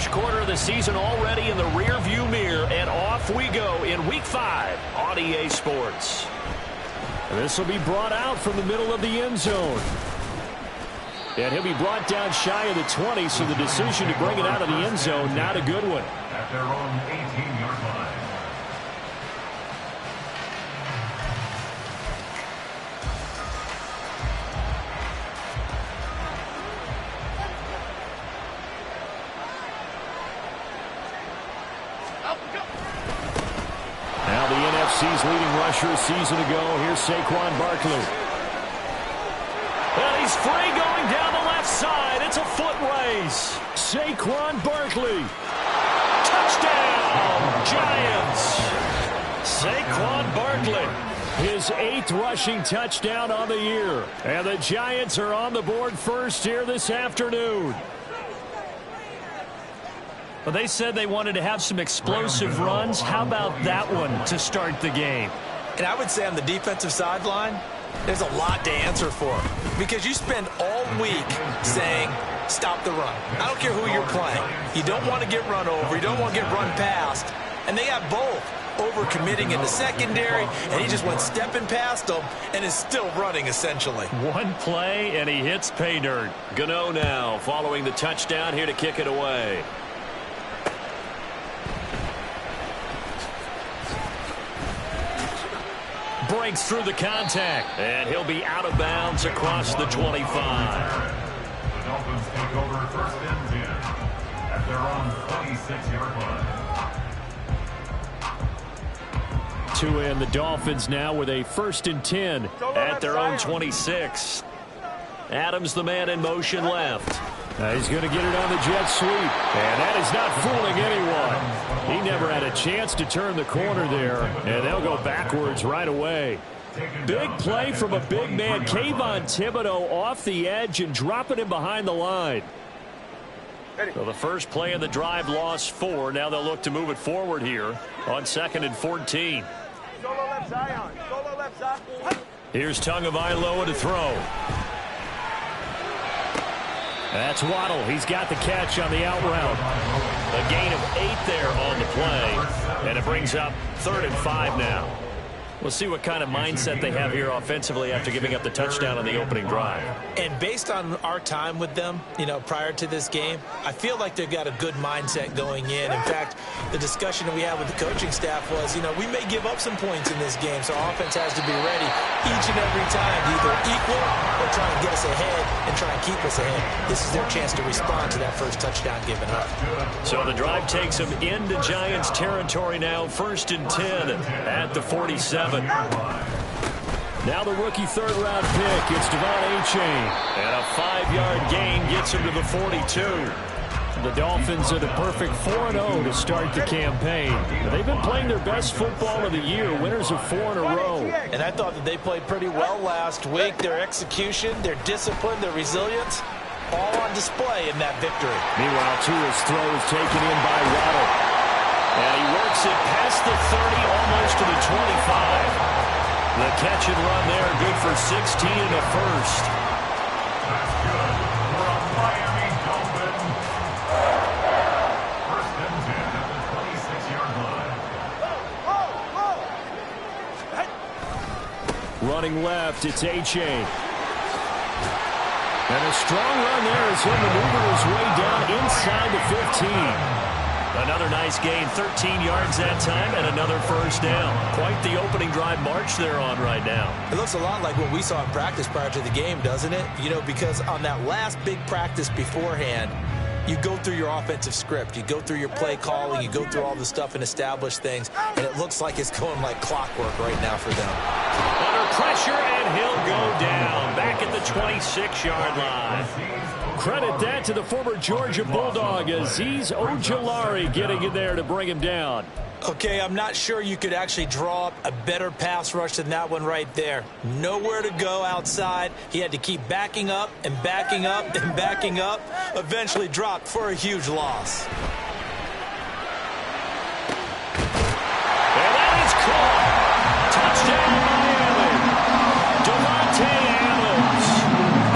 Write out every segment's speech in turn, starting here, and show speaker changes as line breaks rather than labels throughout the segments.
First quarter of the season already in the rear-view mirror, and off we go in Week 5 on EA Sports.
This will be brought out from the middle of the end zone. And he'll be brought down shy of the 20, so the decision to bring it out of the end zone, not a good one.
At their own 18-yard line.
Now the NFC's leading rusher a season ago. Here's Saquon Barkley.
And he's free going down the left side. It's a foot race.
Saquon Barkley.
Touchdown, Giants.
Saquon Barkley. His 8th rushing touchdown on the year. And the Giants are on the board first here this afternoon.
Well, they said they wanted to have some explosive runs. How about that one to start the game?
And I would say on the defensive sideline, there's a lot to answer for. Because you spend all week saying, stop the run. I don't care who you're playing. You don't want to get run over. You don't want to get run past. And they got both. Over-committing in the secondary, and he just went stepping past them and is still running, essentially.
One play, and he hits pay dirt. Gano now following the touchdown here to kick it away. Breaks through the contact, and he'll be out of bounds across the 25.
The Dolphins take over first and 10 at their own 26-yard line.
And the Dolphins now with a 1st and 10
at their own 26. Adams the man in motion left.
He's going to get it on the jet sweep. And that is not fooling anyone. He never had a chance to turn the corner there. And they'll go backwards right away. Big play from a big man. Kayvon Thibodeau off the edge and dropping him behind the line.
So the first play of the drive lost 4. Now they'll look to move it forward here on 2nd and 14. Here's Tagovailoa to throw.
That's Waddle. He's got the catch on the out route.
A gain of 8 there on the play. And it brings up 3rd and 5 now. We'll see what kind of mindset they have here offensively after giving up the touchdown on the opening drive.
And based on our time with them, prior to this game, I feel like they've got a good mindset going in. In fact, the discussion that we had with the coaching staff was, we may give up some points in this game, so our offense has to be ready each and every time to either equal or try and get us ahead and try and keep us ahead. This is their chance to respond to that first touchdown given up.
So the drive takes them into Giants territory now, 1st and 10 at the 47.
Now the rookie 3rd-round pick. It's Devon Achane.
And a 5-yard gain gets him to the 42.
The Dolphins are the perfect 4-0 to start the campaign. They've been playing their best football of the year, winners of 4 in a row.
And I thought that they played pretty well last week. Their execution, their discipline, their resilience, all on display in that victory.
Meanwhile, Tua's throw is taken in by Waddle.
And he works it past the 30, almost to the 25. The catch and run there, good for 16 and a first.
That's good for a Miami Dolphin. 1st and 10 at the 26-yard line.
Running left, it's Achane. And a strong run there as he'll maneuver his way down inside the 15.
Another nice gain, 13 yards that time, and another first down. Quite the opening drive march they're on right now.
It looks a lot like what we saw in practice prior to the game, doesn't it? Because on that last big practice beforehand, you go through your offensive script. You go through your play calling. You go through all the stuff and establish things. And it looks like it's going like clockwork right now for them.
Under pressure, and he'll go down. Back at the 26-yard line.
Credit that to the former Georgia Bulldog, Azeez Ojulari getting in there to bring him down.
Okay, I'm not sure you could actually draw up a better pass rush than that one right there. Nowhere to go outside. He had to keep backing up and backing up and backing up. Eventually dropped for a huge loss.
And that is caught. Touchdown, Miami. Devontae Adams.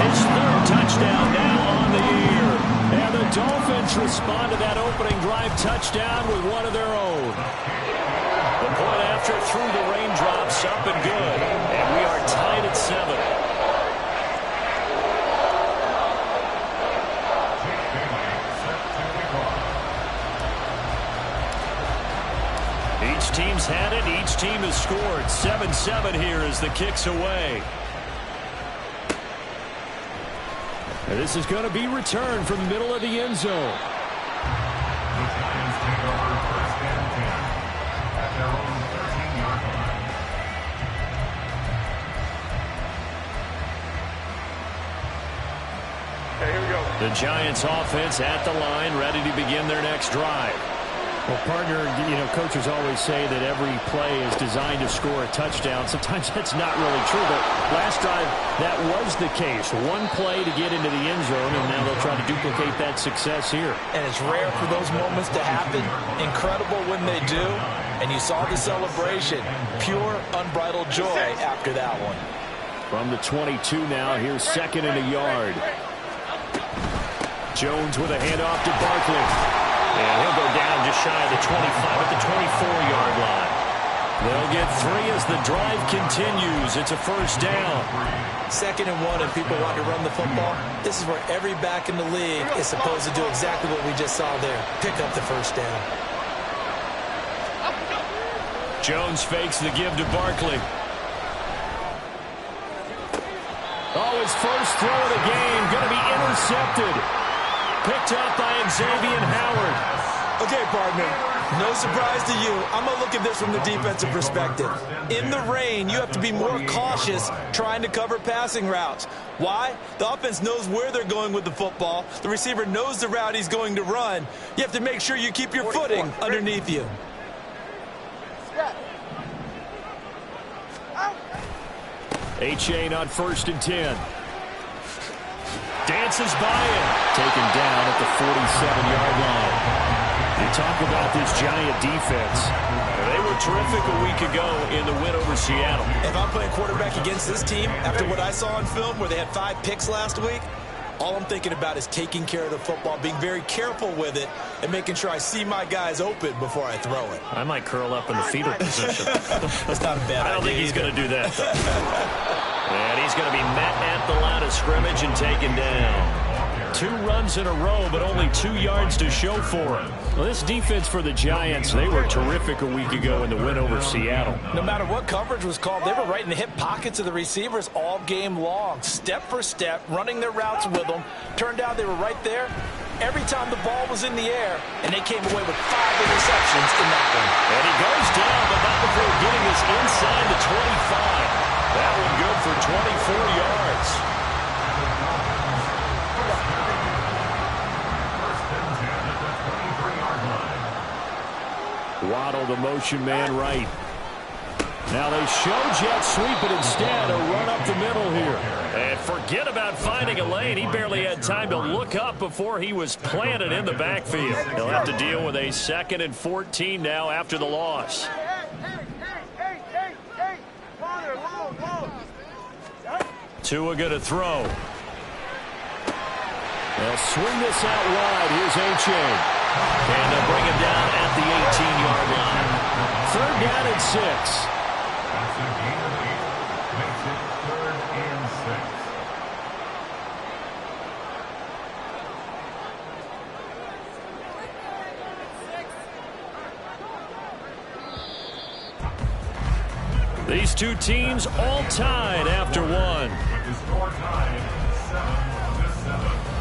His 3rd touchdown now on the year. And the
Dolphins respond to that opening drive touchdown with one of their own.
The point after through the raindrops, up and good. And we are tied at 7. Each team's had it. Each team has scored. 7-7 here as the kick's away.
And this is going to be returned from the middle of the end zone.
The Giants take over first and 10 at their own 13-yard line.
Okay, here we go.
The Giants offense at the line, ready to begin their next drive.
Well, partner, coaches always say that every play is designed to score a touchdown. Sometimes that's not really true, but last drive, that was the case. One play to get into the end zone, and now they'll try to duplicate that success here.
And it's rare for those moments to happen. Incredible when they do. And you saw the celebration. Pure, unbridled joy after that one.
From the 22 now, here's second and a yard. Jones with a handoff to Barkley.
And he'll go down just shy of the 25 at the 24-yard line. They'll get 3 as the drive continues. It's a first down.
2nd and 1, and people want to run the football. This is where every back in the league is supposed to do exactly what we just saw there. Pick up the first down.
Jones fakes the give to Barkley.
Oh, his first throw of the game going to be intercepted. Picked up by Xavier Howard.
Okay, partner, no surprise to you. I'm going to look at this from the defensive perspective. In the rain, you have to be more cautious trying to cover passing routes. Why? The offense knows where they're going with the football. The receiver knows the route he's going to run. You have to make sure you keep your footing underneath you.
A-Chain on 1st and 10.
Dances by him.
Taken down at the 47-yard line. You talk about this Giant defense.
They were terrific a week ago in the win over Seattle.
If I'm playing quarterback against this team, after what I saw on film where they had 5 picks last week, all I'm thinking about is taking care of the football, being very careful with it, and making sure I see my guys open before I throw it.
I might curl up in the fetal position.
That's not a bad idea.
I don't think he's going to do that, though. And he's going to be met at the line of scrimmage and taken down. 2 runs in a row, but only 2 yards to show for him.
Well, this defense for the Giants, they were terrific a week ago in the win over Seattle.
No matter what coverage was called, they were right in the hip pockets of the receivers all game long. Step for step, running their routes with them. Turned out they were right there every time the ball was in the air, and they came away with 5 interceptions in that one.
And he goes down, but not before getting us inside the 25. That one good for 24 yards.
Waddle, the motion man, right. Now they show jet sweep, but instead a run up the middle here.
And forget about finding a lane. He barely had time to look up before he was planted in the backfield. He'll have to deal with a 2nd and 14 now after the loss. Tua going to throw.
They'll swing this out wide. Here's A-Chain.
And they'll bring him down at the 18-yard line.
3rd down and 6.
That's a gain of 8. Makes it 3rd and
6. These 2 teams all tied after 1.
With the score tied 7-7.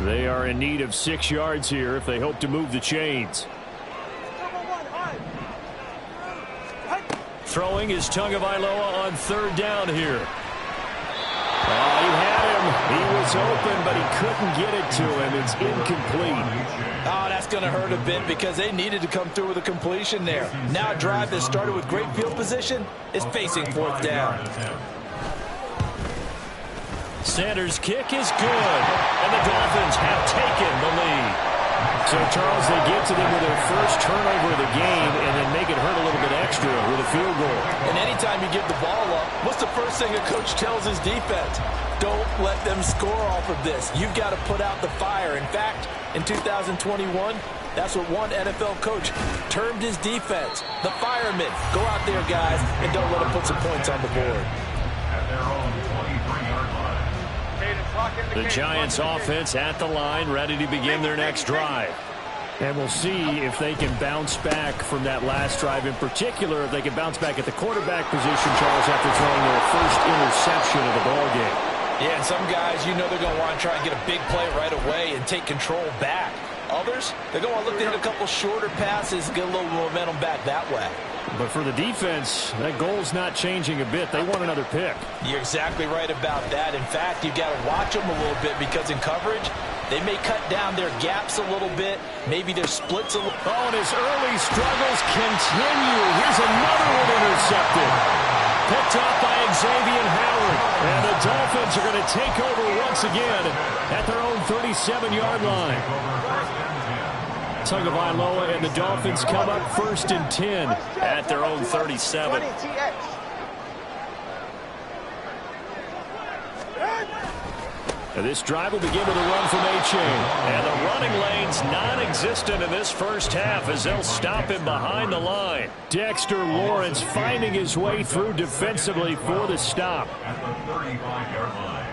They are in need of 6 yards here if they hope to move the chains.
Throwing is Tagovailoa on 3rd down here.
He had him. He was open, but he couldn't get it to him. It's incomplete.
Oh, that's going to hurt a bit because they needed to come through with a completion there. Now a drive that started with great field position is facing 4th down.
Sanders' kick is good, and the Dolphins have taken the lead.
So, Charles, they get to them with their first turnover of the game and then make it hurt a little bit extra with a field goal.
And anytime you give the ball up, what's the first thing a coach tells his defense? Don't let them score off of this. You've got to put out the fire. In fact, in 2021, that's what one NFL coach termed his defense, the firemen. Go out there, guys, and don't let them put some points on the board.
At their own 23-yard line.
The Giants offense at the line, ready to begin their next drive.
And we'll see if they can bounce back from that last drive. In particular, if they can bounce back at the quarterback position, Charles, after throwing their first interception of the ballgame.
Yeah, and some guys, you know they're going to want to try and get a big play right away and take control back. Others, they're going to look to hit a couple shorter passes, get a little momentum back that way.
But for the defense, that goal's not changing a bit. They want another pick.
You're exactly right about that. In fact, you've got to watch them a little bit because in coverage, they may cut down their gaps a little bit, maybe their splits a little.
Oh, and his early struggles continue. Here's another one intercepted. Picked off by Xavier Howard. And the Dolphins are going to take over once again at their own 37-yard line. Y1W5 and the Dolphins come up 1st and 10
at their own 37.
And this drive will begin with a run from A-Chain.
And the running lane's non-existent in this first half as they'll stop him behind the line.
Dexter Lawrence finding his way through defensively for the stop.
At the 35-yard line.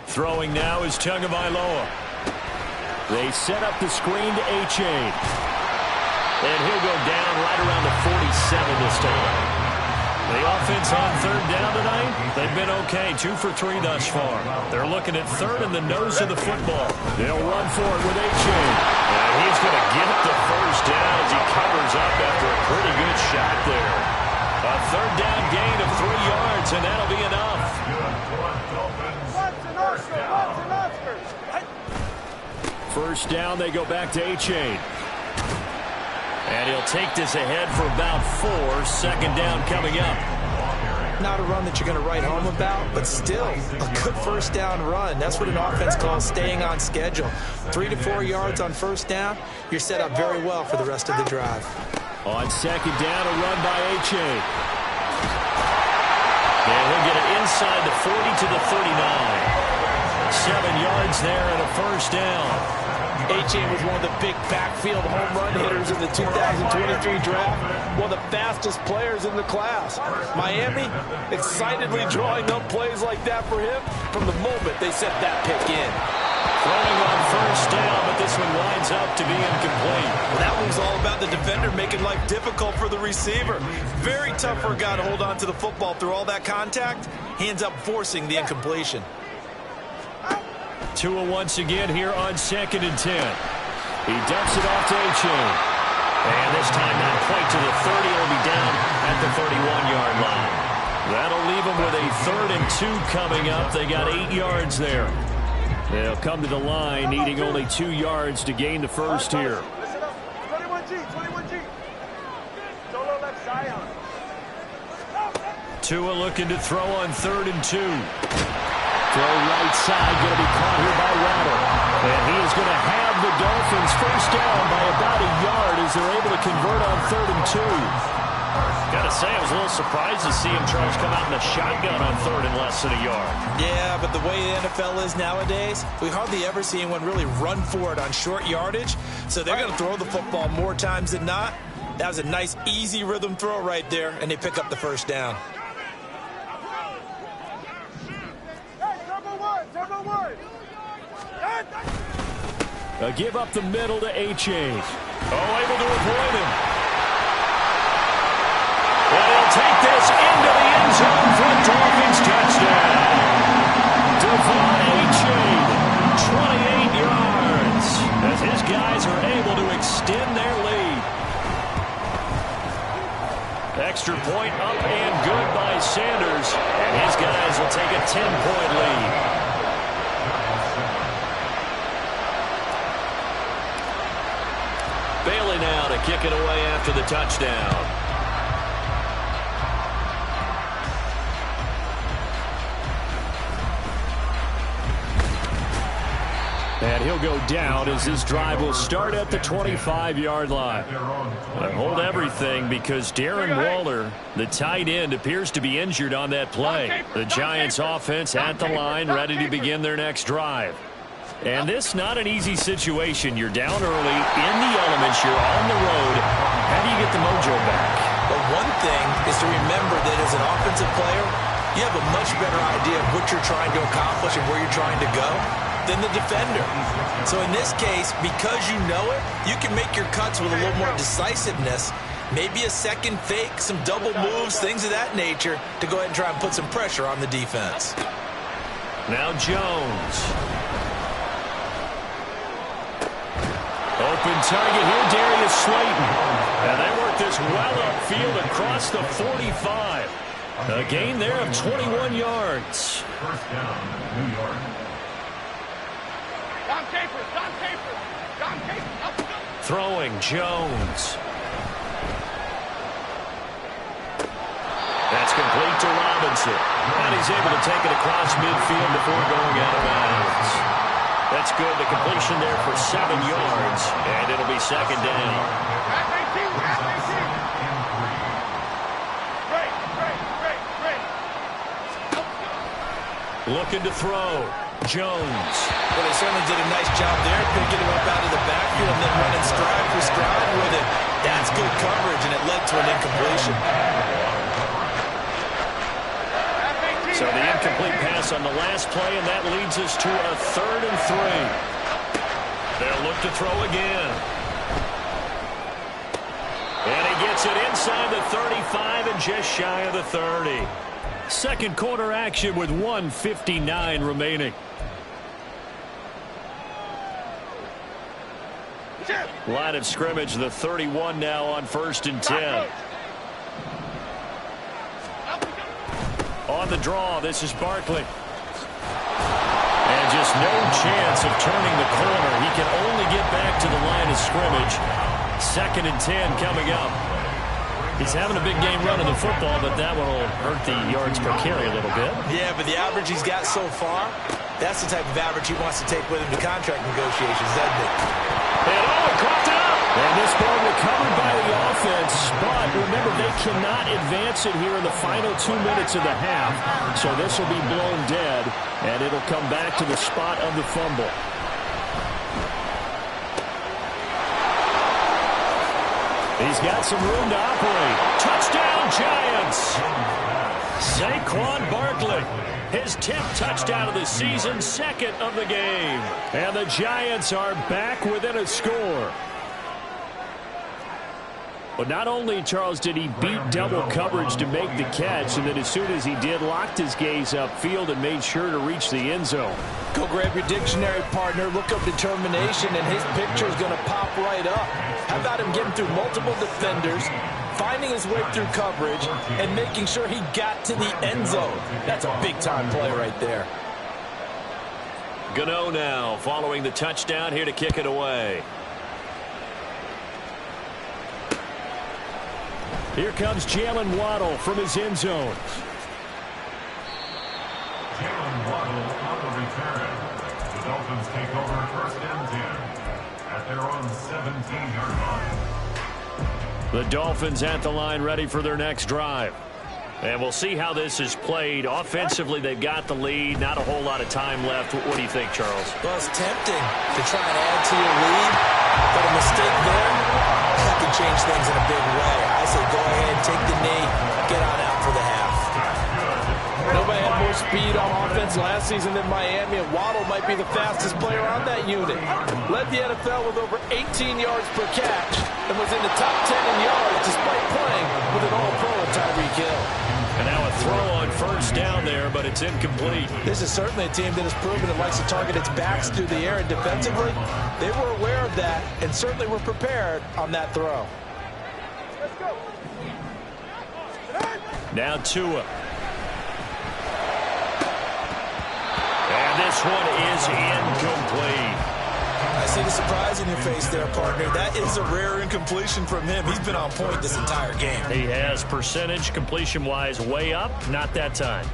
Throwing now is Y1W5.
They set up the screen to A-Chain.
And he'll go down right around the 47 this time. The offense on 3rd down tonight, they've been okay, 2 for 3 thus far. They're looking at 3rd in the nose of the football.
They'll run for it with A-Chain.
And he's going to get the first down as he covers up after a pretty good shot there. A 3rd down gain of 3 yards, and that'll be enough.
First down, they go back to A-Chain.
And he'll take this ahead for about 4. 2nd down coming up.
Not a run that you're going to write home about, but still a good first down run. That's what an offense calls staying on schedule. 3 to 4 yards on first down, you're set up very well for the rest of the drive.
On 2nd down, a run by A-Chain.
And he'll get it inside the 40 to the 39. 7 yards there and a first down.
A-Chain was one of the big backfield home run hitters in the 2023 draft. One of the fastest players in the class. Miami excitedly drawing up plays like that for him from the moment they set that pick in.
Throwing on first down, but this one winds up to be incomplete.
Well, that one's all about the defender making life difficult for the receiver. Very tough for a guy to hold on to the football through all that contact. He ends up forcing the incompletion.
Tua once again here on 2nd and 10. He dumps it off to A-Chain.
And this time not quite to the 30. He'll be down at the 31-yard line.
That'll leave him with a 3rd and 2 coming up. They got 8 yards there. They'll come to the line needing only 2 yards to gain the first here.
21G. Solo left side.
Tua looking to throw on 3rd and 2.
Throw right side, going to be caught here by Waddle. And he is going to have the Dolphins first down by about a yard as they're able to convert on 3rd and 2.
Got to say, I was a little surprised to see him Charles come out in the shotgun on 3rd and less than a yard.
Yeah, but the way the NFL is nowadays, we hardly ever see anyone really run for it on short yardage. So they're going to throw the football more times than not. That was a nice, easy rhythm throw right there, and they pick up the first down.
Give up the middle to A-Chain.
Able to avoid him. And he'll take this into the end zone for a Dolphins touchdown. Devon A-Chain, 28 yards, as his guys are able to extend their lead. Extra point up and good by Sanders, and his guys will take a 10-point lead. Bailey now to kick it away after the touchdown.
And he'll go down as this drive will start at the 25-yard line. But hold everything because Darren Waller, the tight end, appears to be injured on that play. The Giants offense at the line, ready to begin their next drive. And this not an easy situation. You're down early, in the elements, you're on the road. How do you get the mojo back?
Well, one thing is to remember that as an offensive player, you have a much better idea of what you're trying to accomplish and where you're trying to go than the defender. So in this case, because you know it, you can make your cuts with a little more decisiveness, maybe a second fake, some double moves, things of that nature, to go ahead and try and put some pressure on the defense.
Now Jones. Open target here, Darius Slayton. And they work this well upfield across the 45. A gain there of 21 yards.
First down, New York.
Throwing Jones. That's complete to Robinson. And he's able to take it across midfield before going out of bounds. That's good. The completion there for 7 yards. And it'll be second down. Looking to throw. Jones.
Well, they certainly did a nice job there, picking him up out of the backfield and then running stride for stride with it. That's good coverage, and it led to an incompletion.
So the incomplete pass on the last play, and that leads us to a 3rd and 3. They'll look to throw again. And he gets it inside the 35 and just shy of the 30. Second quarter action with 1:59 remaining. Line of scrimmage, the 31 now on 1st and 10. On the draw, this is Barkley. And just no chance of turning the corner. He can only get back to the line of scrimmage. 2nd and 10 coming up. He's having a big game running the football, but that one will hurt the yards per carry a little bit.
Yeah, but the average he's got so far, that's the type of average he wants to take with him to contract negotiations, doesn't it?
And caught up. And this ball recovered by the offense, but remember, they cannot advance it here in the final 2 minutes of the half, so this will be blown dead, and it'll come back to the spot of the fumble. He's got some room to operate. Touchdown, Giants! Saquon Barkley, his 10th touchdown of the season, 2nd of the game. And the Giants are back within a score. But not only, Charles, did he beat double coverage to make the catch, and then as soon as he did, locked his gaze upfield and made sure to reach the end zone.
Go grab your dictionary, partner. Look up determination, and his picture is going to pop right up. How about him getting through multiple defenders, finding his way through coverage, and making sure he got to the end zone? That's a big-time play right there.
Gano now following the touchdown here to kick it away. Here comes Jalen Waddle from his end zone.
Jalen Waddle on the return. The Dolphins take over 1st and 10 at their own 17-yard line.
The Dolphins at the line, ready for their next drive. And we'll see how this is played. Offensively, they've got the lead. Not a whole lot of time left. What do you think, Charles?
Well, it's tempting to try and add to your lead, but a mistake there, that can change things in a big way. I say go ahead, take the knee, get on out for the half.
Nobody had more speed on offense last season than Miami, and Waddle might be the fastest player on that unit. Led the NFL with over 18 yards per catch and was in the top 10 in yards despite playing with an all-pro in Tyreek Hill.
And now a throw on 1st down there, but it's incomplete.
This is certainly a team that has proven it likes to target its backs through the air, and defensively, they were aware of that and certainly were prepared on that throw.
Let's go.
Now Tua. And this one is incomplete.
I see the surprise in your face there, partner. That is a rare incompletion from him. He's been on point this entire game.
He has percentage completion-wise way up. Not that time.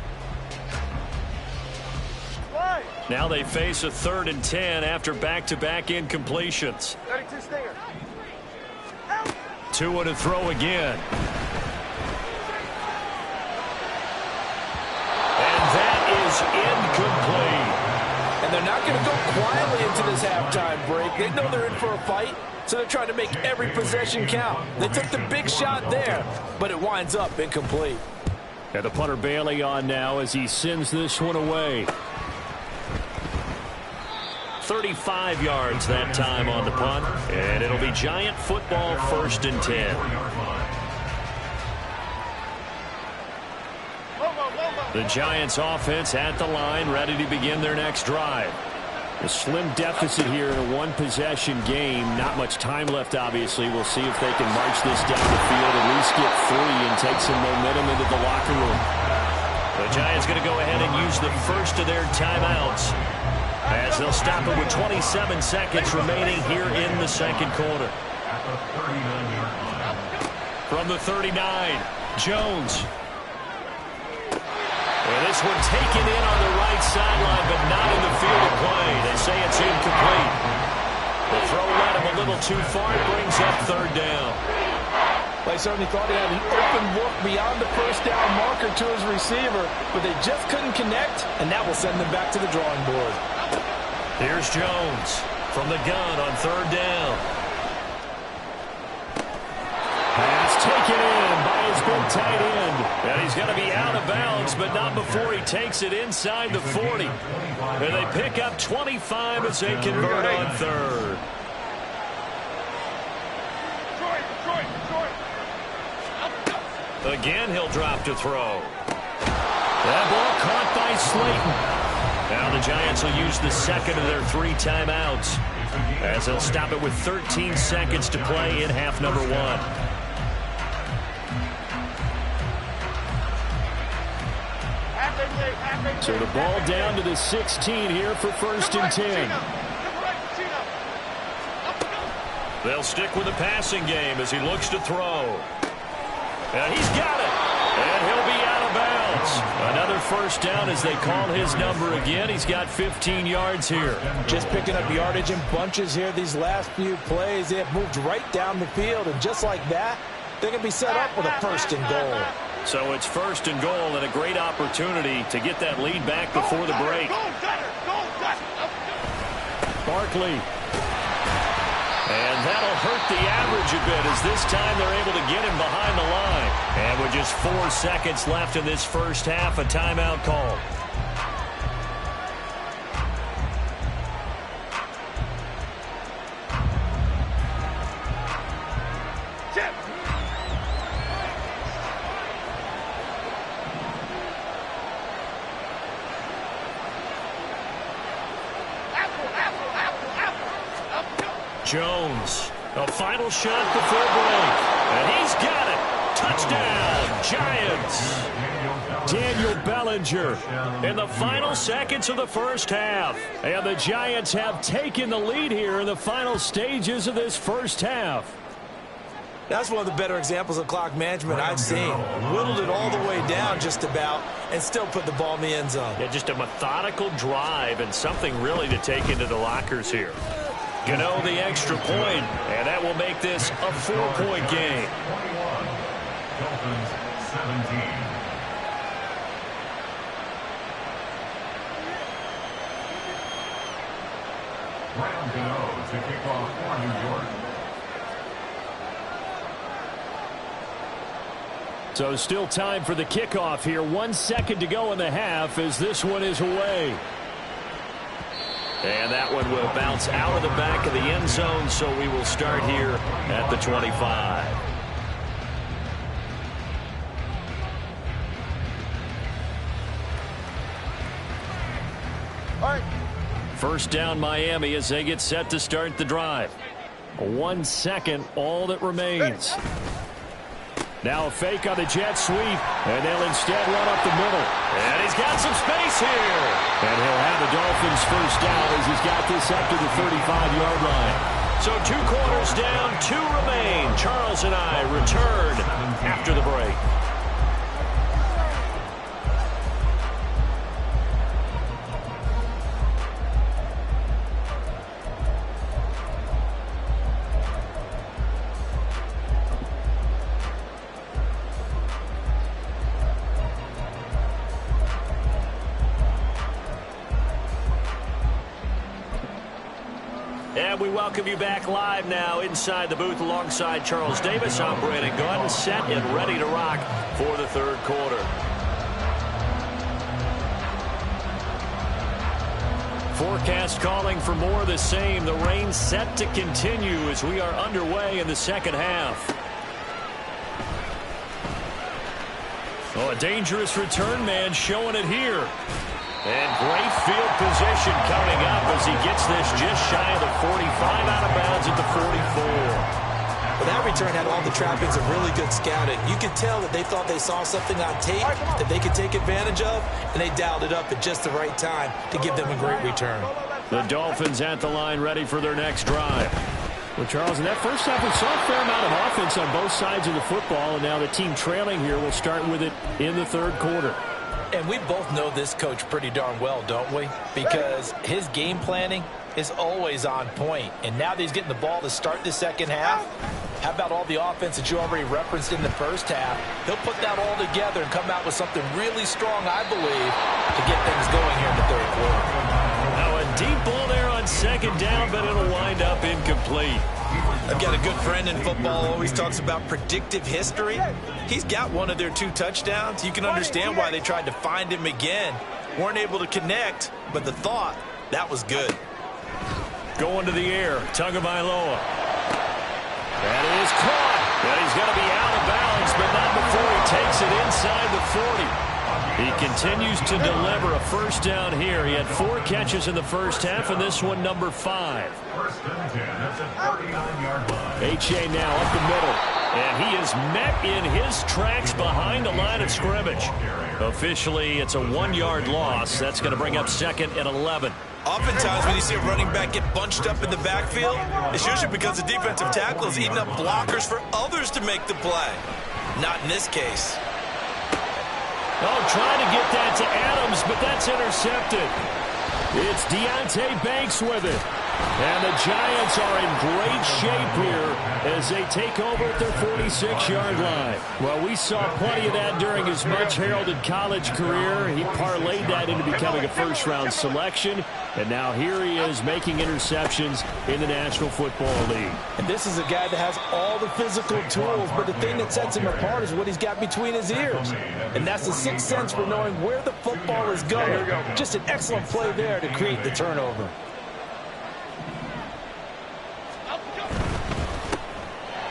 Right.
Now they face a 3rd and 10 after back-to-back incompletions.
32 Stinger.
2 to throw again. And that is incomplete.
And they're not going to go quietly into this halftime break. They know they're in for a fight, so they're trying to make every possession count. They took the big shot there, but it winds up incomplete.
And the punter Bailey on now as he sends this one away. 35 yards that time on the punt, and it'll be Giant football 1st and 10. The Giants offense at the line, ready to begin their next drive. A slim deficit here in a one-possession game. Not much time left, obviously. We'll see if they can march this down the field, at least get 3 and take some momentum into the locker room. The Giants going to go ahead and use the first of their timeouts, as they'll stop it with 27 seconds remaining here in the second quarter. From the 39, Jones. And this one taken in on the right sideline, but not in the field of play. They say it's incomplete. The throw led him a little too far. It brings up 3rd down.
They certainly thought he had an open look beyond the first down marker to his receiver, but they just couldn't connect, and that will send them back to the drawing board.
Here's Jones from the gun on 3rd down. Pass taken in by his big tight end. And he's going to be out of bounds, but not before he takes it inside the 40. And they pick up 25 as they convert on 3rd. Again, he'll drop to throw. That ball caught by Slayton. Now the Giants will use the second of their 3 timeouts, as they'll stop it with 13 seconds to play in half number 1. So the ball down to the 16 here for 1st and 10. They'll stick with the passing game as he looks to throw. And he's got it. And he'll be out of bounds. Another 1st down as they call his number again. He's got 15 yards here.
Just picking up yardage in bunches here these last few plays. They have moved right down the field, and just like that, they're going to be set up with a 1st and goal.
So it's 1st and goal, and a great opportunity to get that lead back before the break. Barkley. And that'll hurt the average a bit, as this time they're able to get him behind the line. And with just 4 seconds left in this first half, a timeout call. Jones, a final shot before break, and he's got it. Touchdown, Giants. Daniel Bellinger in the final seconds of the first half. And the Giants have taken the lead here in the final stages of this first half.
That's one of the better examples of clock management I've seen. Whittled it all the way down just about and still put the ball in the end zone.
Yeah, just a methodical drive and something really to take into the lockers here. Gano the extra point, and that will make this a 4-point game.
21, Dolphins 17. Ryan Gano to kick off for New York.
So still time for the kickoff here. 1 second to go in the half as this one is away. And that one will bounce out of the back of the end zone, so we will start here at the 25.
All right.
First down, Miami, as they get set to start the drive. 1 second, all that remains. Now a fake on the jet sweep, and they'll instead run up the middle. And he's got some space here. And he'll have the Dolphins first down as he's got this up to the 35-yard line. So 2 quarters down, 2 remain. Charles and I return after the break. And we welcome you back live now inside the booth alongside Charles Davis. I'm Brandon Gunn, set and ready to rock for the third quarter. Forecast calling for more of the same. The rain set to continue as we are underway in the second half. Oh, a dangerous return man showing it here. And great field position coming up as he gets this just shy of the 45, out of bounds at the 44.
Well, that return had all the trappings of really good scouting. You could tell that they thought they saw something on tape that they could take advantage of, and they dialed it up at just the right time to give them a great return.
The Dolphins at the line ready for their next drive. Well, Charles, in that first half, we saw a fair amount of offense on both sides of the football, and now the team trailing here will start with it in the third quarter.
And we both know this coach pretty darn well, don't we? Because his game planning is always on point. And now that he's getting the ball to start the second half, how about all the offense that you already referenced in the first half? He'll put that all together and come out with something really strong, I believe, to get things going here in the third quarter.
Now a deep ball there on second down, but it'll wind up incomplete.
I've got a good friend in football, always talks about predictive history. He's got one of their 2 touchdowns. You can understand why they tried to find him again. Weren't able to connect, but the thought, that was good.
Going to the air, Tagovailoa. That is caught. And he's going to be out of bounds, but not before he takes it inside the 40. He continues to deliver a first down here. He had 4 catches in the first half, and this one number 5.
First and 10 at the 39-yard line.
H.A. now up the middle, and he is met in his tracks behind the line of scrimmage. Officially, it's a 1-yard loss. That's going to bring up second and 11.
Oftentimes when you see a running back get bunched up in the backfield, it's usually because the defensive tackle is eating up blockers for others to make the play. Not in this case.
Oh, trying to get that to Adams, but that's intercepted. It's Deonte Banks with it. And the Giants are in great shape here as they take over at their 46-yard line. Well, we saw plenty of that during his much-heralded college career. He parlayed that into becoming a first-round selection. And now here he is making interceptions in the National Football League.
And this is a guy that has all the physical tools, but the thing that sets him apart is what he's got between his ears. And that's the sixth sense for knowing where the football is going. Just an excellent play there to create the turnover.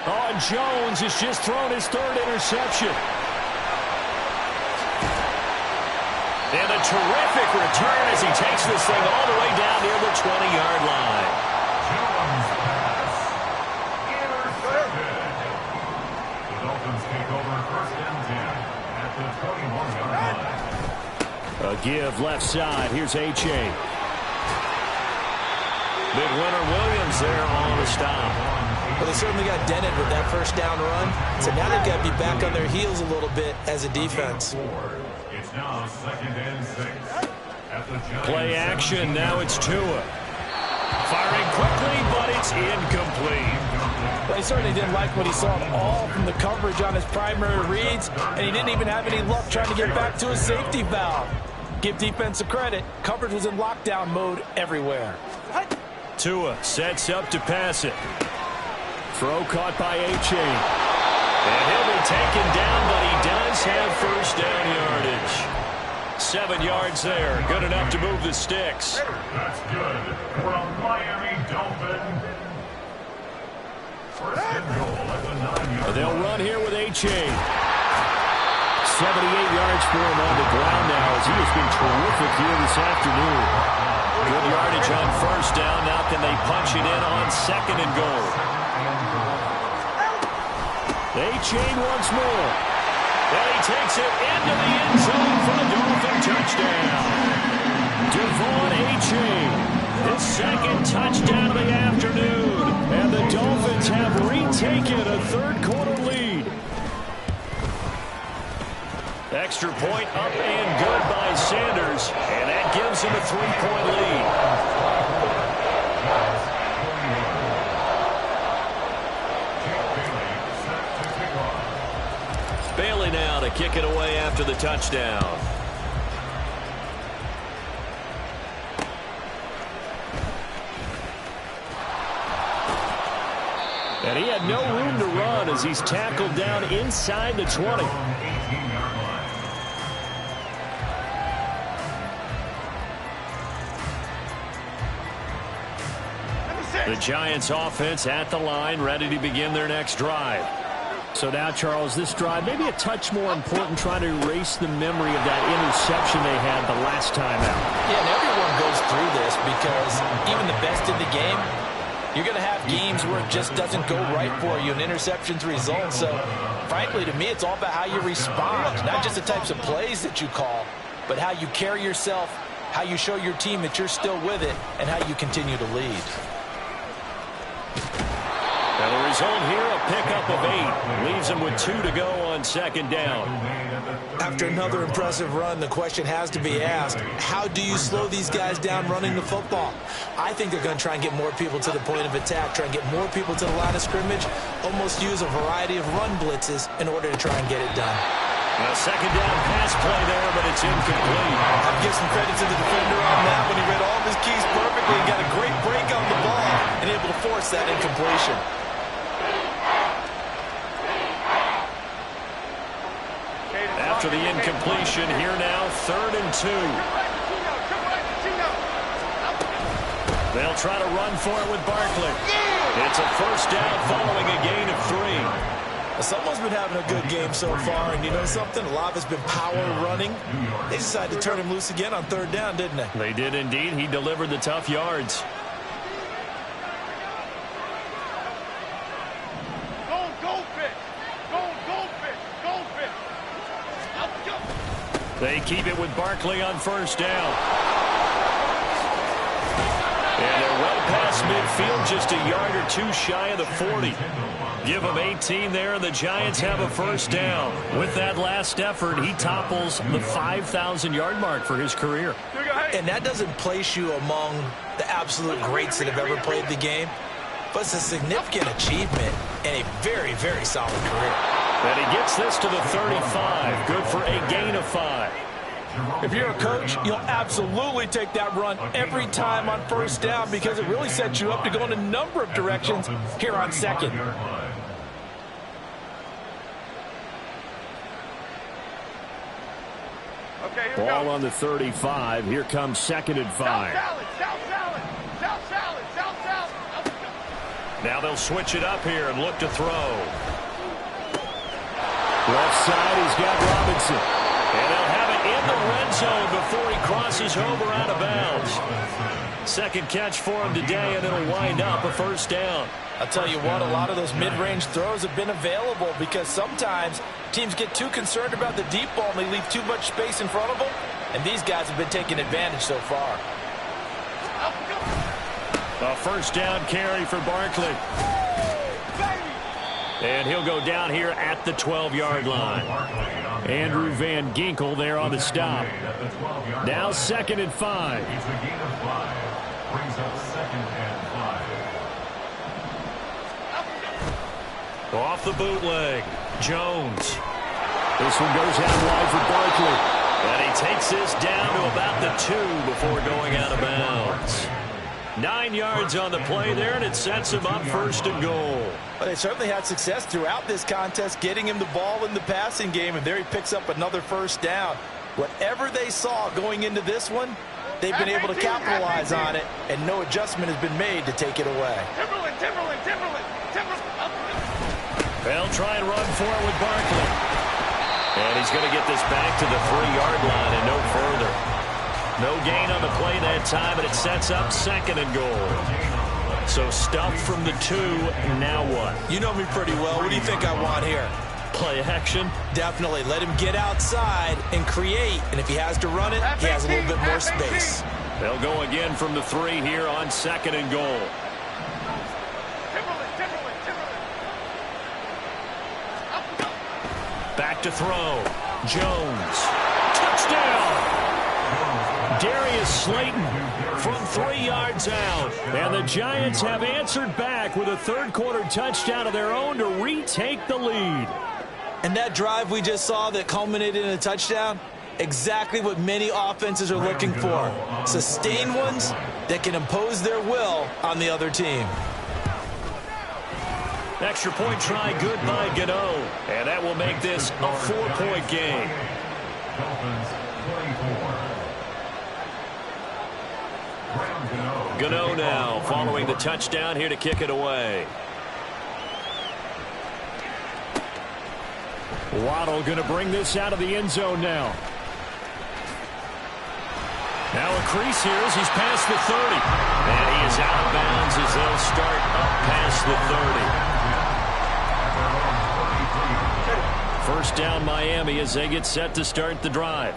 Oh, and Jones has just thrown his 3rd interception. And a terrific return as he takes this thing all the way down near the 20-yard line.
Jones pass. Intercepted. The Dolphins take over first and 10 at the 21-yard line.
A give left side. Here's H.A. Big winner Williams there on the stop.
Well, they certainly got dented with that first down run. So now they've got to be back on their heels a little bit as a defense.
It's now second and 6 at the Giants.
Play action. Now it's Tua. Firing quickly, but it's incomplete.
Well, he certainly didn't like what he saw at all from the coverage on his primary reads, and he didn't even have any luck trying to get back to his safety valve. Give defense a credit. Coverage was in lockdown mode everywhere.
Tua sets up to pass it. Throw caught by H.A. And he'll be taken down, but he does have first down yardage. 7 yards there. Good enough to move the sticks.
That's good for a Miami Dolphin. First and goal at the 9-yard line.
They'll run here with H.A. 78 yards for him on the ground now as he has been terrific here this afternoon. Good yardage on first down. Now can they punch it in on second and goal? A-Chain once more. And he takes it into the end zone for the Dolphin touchdown. Devon A-Chain, his 2nd touchdown of the afternoon. And the Dolphins have retaken a third-quarter lead. Extra point up and good by Sanders. And that gives him a 3-point lead. Bailey now to kick it away after the touchdown. And he had no room to run as he's tackled down inside the 20. The Giants offense at the line, ready to begin their next drive. So now, Charles, this drive maybe a touch more important, trying to erase the memory of that interception they had the last time out.
Yeah, and everyone goes through this because even the best in the game, you're going to have games where it just doesn't go right for you, and interceptions result. So, frankly, to me, it's all about how you respond, not just the types of plays that you call, but how you carry yourself, how you show your team that you're still with it, and how you continue to lead.
And the result here, a pickup of 8. Leaves him with 2 to go on second down.
After another impressive run, the question has to be asked, how do you slow these guys down running the football? I think they're going to try and get more people to the point of attack, try and get more people to the line of scrimmage, almost use a variety of run blitzes in order to try and get it done.
A second down pass play there, but it's incomplete.
I'll give some credit to the defender on that when he read all of his keys perfectly and got a great break on the ball and able to force that incompletion.
After the incompletion, here now, 3rd and 2. They'll try to run for it with Barkley. It's a first down following a gain of 3.
Someone's been having a good game so far, and you know something? A lot has been power running. They decided to turn him loose again on 3rd down, didn't they?
They did indeed. He delivered the tough yards. They keep it with Barkley on first down. And they're well past midfield, just a yard or 2 shy of the 40. Give them 18 there, and the Giants have a first down. With that last effort, he topples the 5,000-yard mark for his career.
And that doesn't place you among the absolute greats that have ever played the game, but it's a significant achievement and a very, very solid career.
And he gets this to the 35. Good for a gain of 5.
If you're a coach, you'll absolutely take that run every time on first down because it really sets you up to go in a number of directions here on second.
Ball on the 35. Here comes 2nd and 5. Now they'll switch it up here and look to throw. Left side, he's got Robinson. And they'll have it in the red zone before he crosses over out of bounds. Second catch for him today, and it'll wind up a first down.
I'll tell you what, a lot of those mid-range throws have been available because sometimes teams get too concerned about the deep ball and they leave too much space in front of them, and these guys have been taking advantage so far.
A first down carry for Barkley. And he'll go down here at the 12-yard line. Andrew Van Ginkel there on the stop. Now 2nd and 5.
Brings up 2nd and 5.
Off the bootleg, Jones. This one goes out wide for Barkley. And he takes this down to about the 2 before going out of bounds. 9 yards on the play there, and it sets him up 1st and goal.
Well, they certainly had success throughout this contest, getting him the ball in the passing game, and there he picks up another first down. Whatever they saw going into this one, they've been able to capitalize on it, and no adjustment has been made to take it away.
Timberland.
They'll try and run for it with Barkley. And he's going to get this back to the 3-yard line and no further. No gain on the play that time, and it sets up 2nd and goal. So stuffed from the 2, now what?
You know me pretty well. What do you think I want here?
Play action?
Definitely. Let him get outside and create, and if he has to run it, he has a little bit more space.
They'll go again from the 3 here on 2nd and goal. Back to throw. Jones. Touchdown! Darius Slayton from 3 yards out. And the Giants have answered back with a third-quarter touchdown of their own to retake the lead.
And that drive we just saw that culminated in a touchdown, exactly what many offenses are looking for. Sustained ones that can impose their will on the other team.
Extra point try good by Gano. And that will make this a 4-point game.
Dolphins 24.
Gano now following the touchdown here to kick it away. Waddle going to bring this out of the end zone now. Now a crease here as he's past the 30. And he is out of bounds as they'll start up past the 30. First down Miami as they get set to start the drive.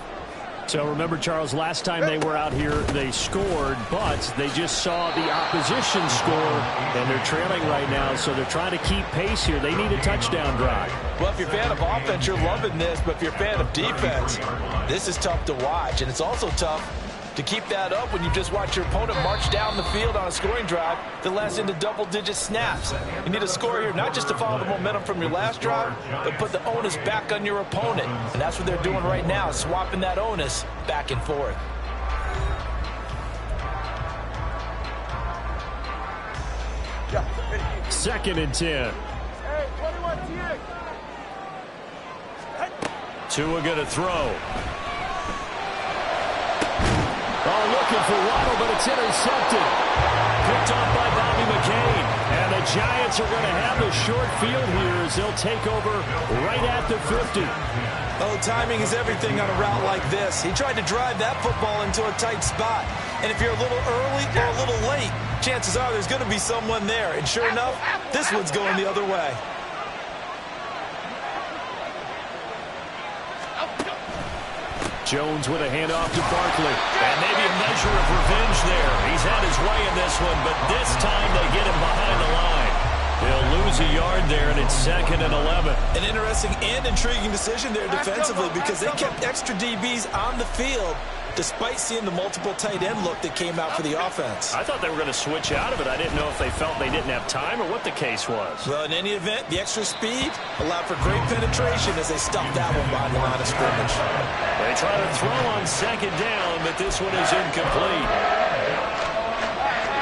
So remember, Charles, last time they were out here, they scored, but they just saw the opposition score, and they're trailing right now, so they're trying to keep pace here. They need a touchdown drive.
Well, if you're a fan of offense, you're loving this, but if you're a fan of defense, this is tough to watch, and it's also tough to keep that up when you just watch your opponent march down the field on a scoring drive that lasts into double-digit snaps. You need a score here, not just to follow the momentum from your last drive, but put the onus back on your opponent. And that's what they're doing right now, swapping that onus back and forth.
Second and 10.
Hey, 21 TA.
Tua going to throw. Oh, looking for Waddle, but it's intercepted. Picked off by Bobby McCain. And the Giants are going to have a short field here as they'll take over right at the 50.
Oh, timing is everything on a route like this. He tried to drive that football into a tight spot. And if you're a little early or a little late, chances are there's going to be someone there. And sure enough, this one's going the other way.
Jones with a handoff to Barkley. And maybe a measure of revenge there. He's had his way in this one, but this time they get him behind the line. They'll lose a yard there, and it's 2nd and 11.
An interesting and intriguing decision there defensively because they kept extra DBs on the field despite seeing the multiple tight end look that came out for the offense.
I thought they were going to switch out of it. I didn't know if they felt they didn't have time or what the case was.
Well, in any event, the extra speed allowed for great penetration as they stuffed that one behind the line of scrimmage.
They try to throw on 2nd down, but this one is incomplete.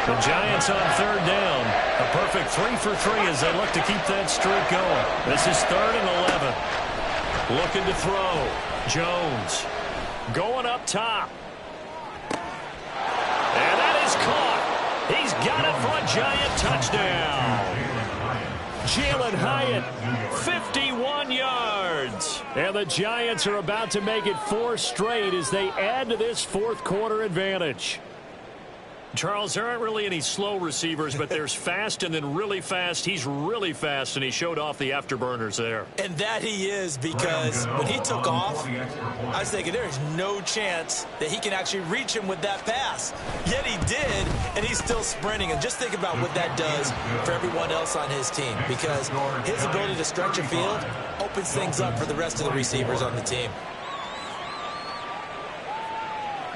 The Giants on 3rd down. A perfect 3 for 3 as they look to keep that streak going. This is 3rd and 11. Looking to throw. Jones going up top. And that is caught. He's got it for a Giant touchdown. Jalen Hyatt, 51 yards. And the Giants are about to make it 4 straight as they add to this 4th quarter advantage. Charles, there aren't really any slow receivers, but there's fast and then really fast. He's really fast, and he showed off the afterburners there.
And that he is, because when he took off, I was thinking there's no chance that he can actually reach him with that pass. Yet he did, and he's still sprinting. And just think about what that does for everyone else on his team, because his ability to stretch a field opens things up for the rest of the receivers on the team.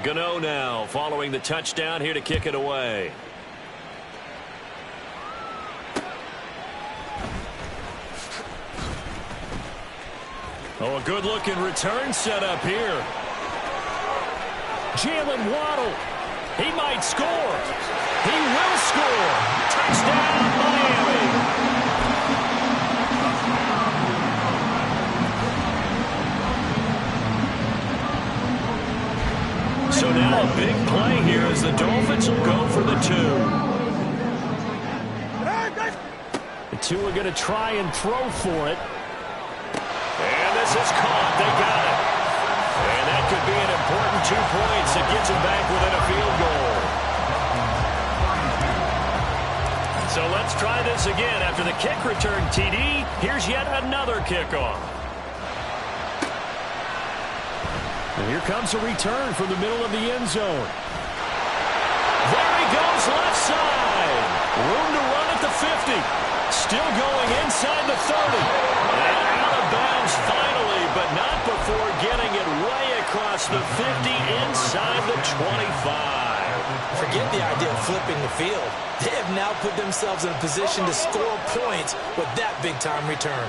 Gano now following the touchdown here to kick it away. Oh, a good-looking return set up here. Jalen Waddle. He might score. He will score. Touchdown, Miami. So now a big play here as the Dolphins will go for the 2. The 2 are going to try and throw for it. And this is caught. They got it. And that could be an important 2 points that gets them back within a field goal. So let's try this again. After the kick return TD, here's yet another kickoff. And here comes a return from the middle of the end zone. There he goes left side. Room to run at the 50. Still going inside the 30. And out of bounds finally, but not before getting it way across the 50 inside the 25.
Forget the idea of flipping the field. They have now put themselves in a position to score points with that big-time return.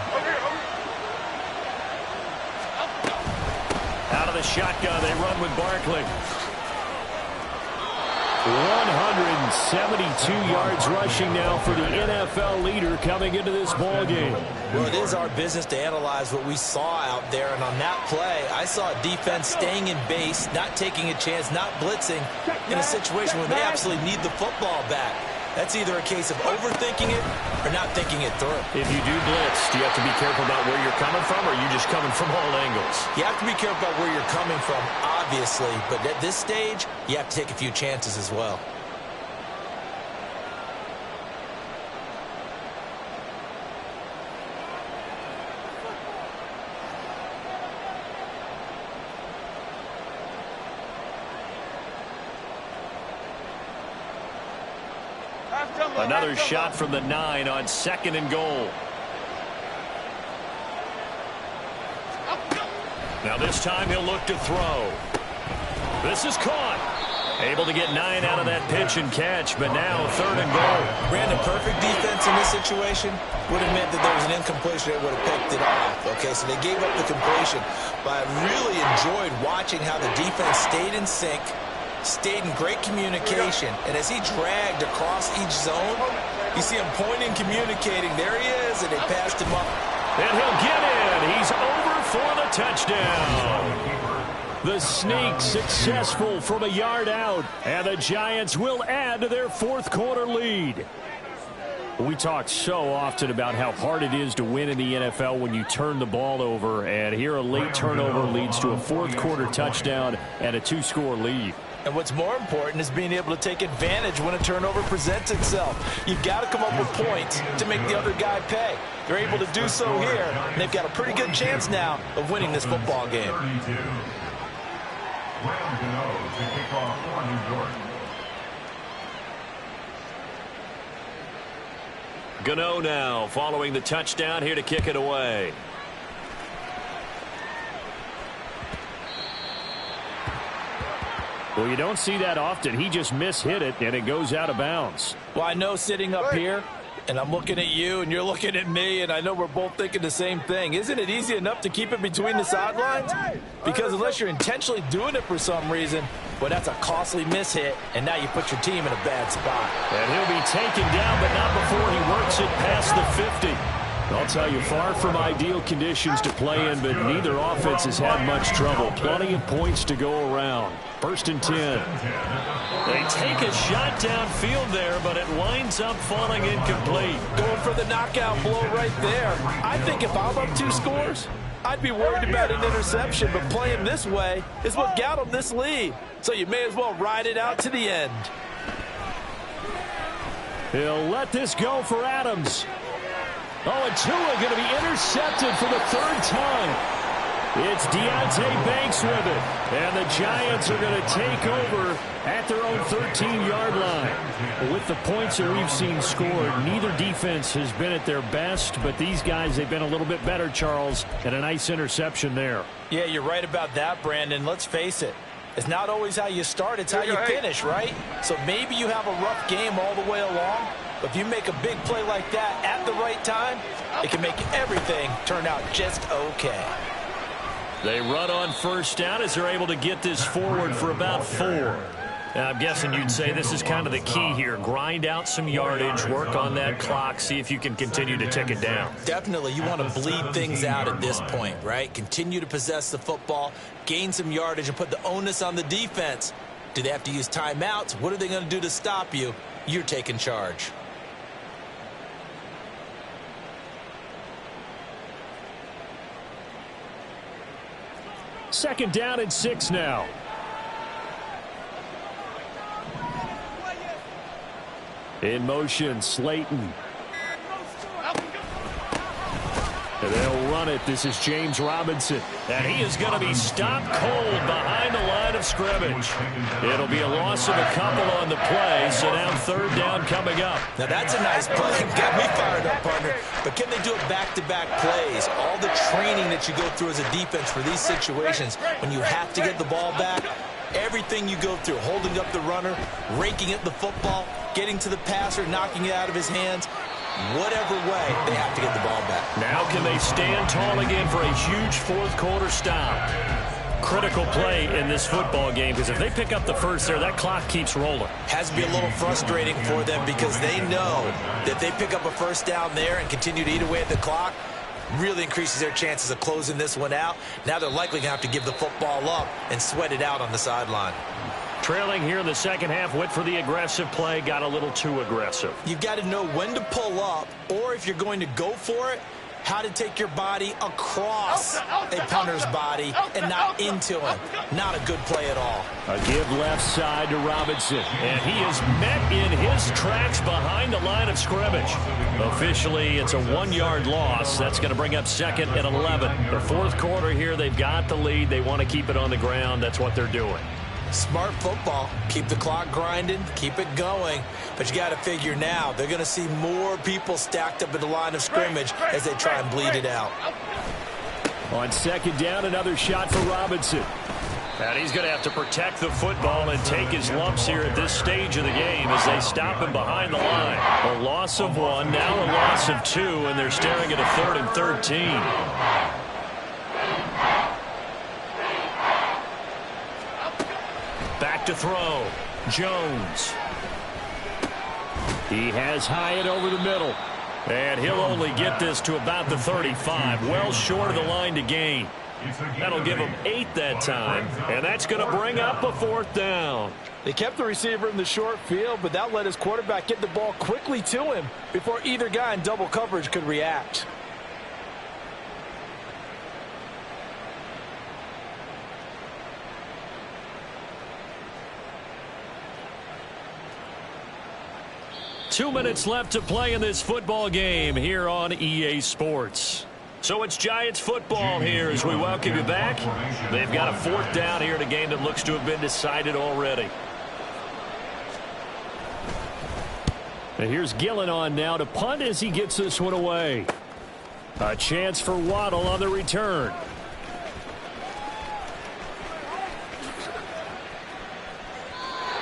Out of the shotgun, they run with Barkley. 172 yards rushing now for the NFL leader coming into this ball game.
Well, it is our business to analyze what we saw out there, and on that play, I saw a defense staying in base, not taking a chance, not blitzing in a situation where they absolutely need the football back. That's either a case of overthinking it or not thinking it through.
If you do blitz, do you have to be careful about where you're coming from, or are you just coming from all angles?
You have to be careful about where you're coming from, obviously, but at this stage, you have to take a few chances as well.
Another shot from the 9 on 2nd and goal. Now this time he'll look to throw. This is caught. Able to get 9 out of that pitch and catch, but now 3rd and goal.
Brandon, perfect defense in this situation would have meant that there was an incompletion that would have picked it off. Okay, so they gave up the completion, but I really enjoyed watching how the defense stayed in sync, stayed in great communication, and as he dragged across each zone, you see him pointing, communicating. There he is, and they passed him up.
And he'll get in. He's over for the touchdown. The sneak successful from a yard out, and the Giants will add to their 4th quarter lead. We talk so often about how hard it is to win in the NFL when you turn the ball over, and here a late turnover leads to a 4th quarter touchdown and a 2-score lead.
And what's more important is being able to take advantage when a turnover presents itself. You've got to come up with points to make the other guy pay. They're able to do so here, and they've got a pretty good chance now of winning this football game.
To kick off for New York.
Gano now following the touchdown here to kick it away. Well, you don't see that often. He just mishit it, and it goes out of bounds.
Well, I know sitting up here, and I'm looking at you, and you're looking at me, and I know we're both thinking the same thing. Isn't it easy enough to keep it between the sidelines? Because unless you're intentionally doing it for some reason, well, that's a costly mishit, and now you put your team in a bad spot.
And he'll be taken down, but not before he works it past the 50. I'll tell you, far from ideal conditions to play in, but neither offense has had much trouble. Plenty of points to go around. 1st and 10. They take a shot downfield there, but it winds up falling incomplete.
Going for the knockout blow right there. I think if I'm up 2 scores, I'd be worried about an interception, but playing this way is what got them this lead. So you may as well ride it out to the end.
He'll let this go for Adams. Oh, and Tua going to be intercepted for the 3rd time. It's Deontay Banks with it. And the Giants are going to take over at their own 13-yard line. With the points that we've seen scored, neither defense has been at their best, but these guys, they've been a little bit better, Charles, and a nice interception there.
Yeah, you're right about that, Brandon. Let's face it. It's not always how you start, it's how you finish, right? So maybe you have a rough game all the way along, but if you make a big play like that at the right time, it can make everything turn out just okay.
They run on 1st down as they're able to get this forward for about 4. I'm guessing you'd say this is kind of the key here. Grind out some yardage, work on that clock, see if you can continue to tick it down.
Definitely. You want to bleed things out at this point, right? Continue to possess the football, gain some yardage, and put the onus on the defense. Do they have to use timeouts? What are they going to do to stop you? You're taking charge.
Second down and 6 now. In motion, Slayton. And they'll run it. This is James Robinson. And he is going to be stopped cold behind the line of scrimmage. It'll be a loss of a couple on the play, so now 3rd down coming up.
Now that's a nice play. Got me fired up, partner. But can they do it back-to-back plays? All the training that you go through as a defense for these situations, when you have to get the ball back, everything you go through, holding up the runner, raking at the football, getting to the passer, knocking it out of his hands, whatever way, they have to get the ball back.
Now can they stand tall again for a huge 4th quarter stop? critical play in this football game, because if they pick up the first there, that clock keeps rolling.
Has to be a little frustrating for them because they know that they pick up a first down there and continue to eat away at the clock, really increases their chances of closing this one out. Now they're likely going to have to give the football up and sweat it out on the sideline.
Trailing here in the second half, went for the aggressive play, got a little too aggressive.
You've got to know when to pull up, or if you're going to go for it, how to take your body across a punter's body and not into him. Not a good play at all.
A give left side to Robinson, and he is met in his tracks behind the line of scrimmage. Officially, it's a 1-yard loss. That's going to bring up 2nd and 11. The fourth quarter here, they've got the lead. They want to keep it on the ground. That's what they're doing.
Smart football. Keep the clock grinding, keep it going. But you got to figure now they're going to see more people stacked up at the line of scrimmage as they try and bleed it out.
On 2nd down, another shot for Robinson. And he's going to have to protect the football and take his lumps here at this stage of the game as they stop him behind the line. A loss of 1, now a loss of 2, and they're staring at a 3rd and 13. Back to throw. Jones. He has Hyatt over the middle. And he'll only get this to about the 35. Well short of the line to gain. That'll give him 8 that time. And that's going to bring up a 4th down.
They kept the receiver in the short field, but that let his quarterback get the ball quickly to him before either guy in double coverage could react.
Two minutes left to play in this football game here on EA Sports. So it's Giants football here as we welcome you back. They've got a 4th down here in a game that looks to have been decided already. And here's Gillen on now to punt as he gets this one away. A chance for Waddle on the return.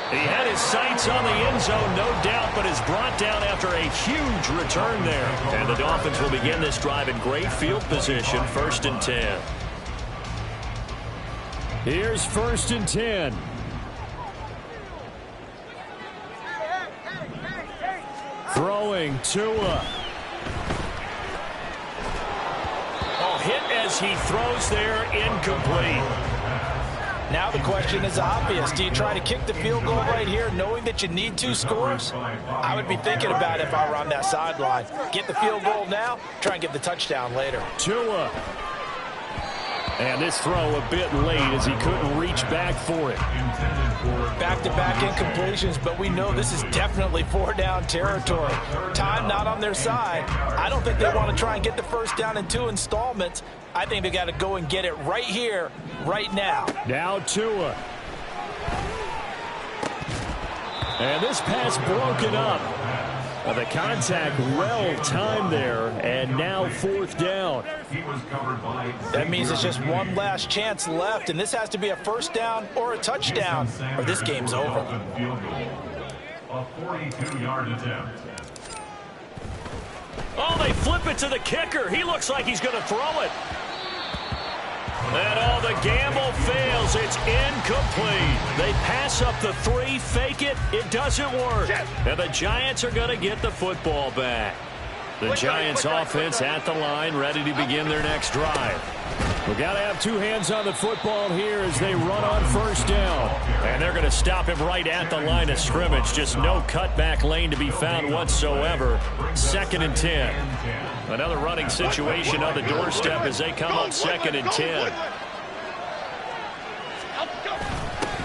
He had his sights on the end zone, no doubt, but is brought down after a huge return there. And the Dolphins will begin this drive in great field position, 1st and 10. Here's 1st and 10. Throwing Tua. Oh, hit as he throws there, incomplete.
Now the question is obvious. Do you try to kick the field goal right here knowing that you need 2 scores? I would be thinking about it if I were on that sideline. Get the field goal now, try and get the touchdown later.
Tua. And this throw a bit late as he couldn't reach back for it.
Back-to-back incompletions, but we know this is definitely 4-down territory. Time not on their side. I don't think they want to try and get the first down in 2 installments. I think they got to go and get it right here, right now.
Now Tua. And this pass broken up. The contact well timed there, and now 4th down.
That means it's just one last chance left, and this has to be a first down or a touchdown, or this game's over.
A 42-yard attempt.
Oh, they flip it to the kicker. He looks like he's going to throw it. And the gamble fails. It's incomplete. They pass up the 3, fake it. It doesn't work. And the Giants are going to get the football back. The Giants offense at the line, ready to begin their next drive. We've got to have 2 hands on the football here as they run on 1st down. And they're going to stop him right at the line of scrimmage. Just no cutback lane to be found whatsoever. 2nd and 10. Another running situation on the doorstep as they come up 2nd and 10.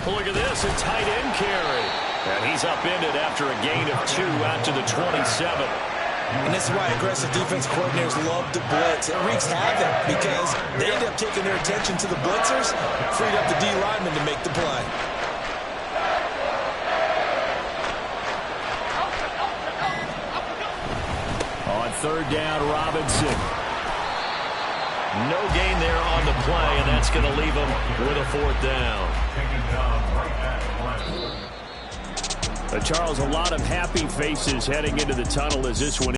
Look at this, a tight end carry. And he's upended after a gain of 2 out to the 27.
And this is why aggressive defense coordinators love to blitz. It wreaks havoc because they end up taking their attention to the blitzers, freed up the D lineman to make the play.
On 3rd down, Robinson. No gain there on the play, and that's going to leave him with a 4th down. Charles, a lot of happy faces heading into the tunnel as this one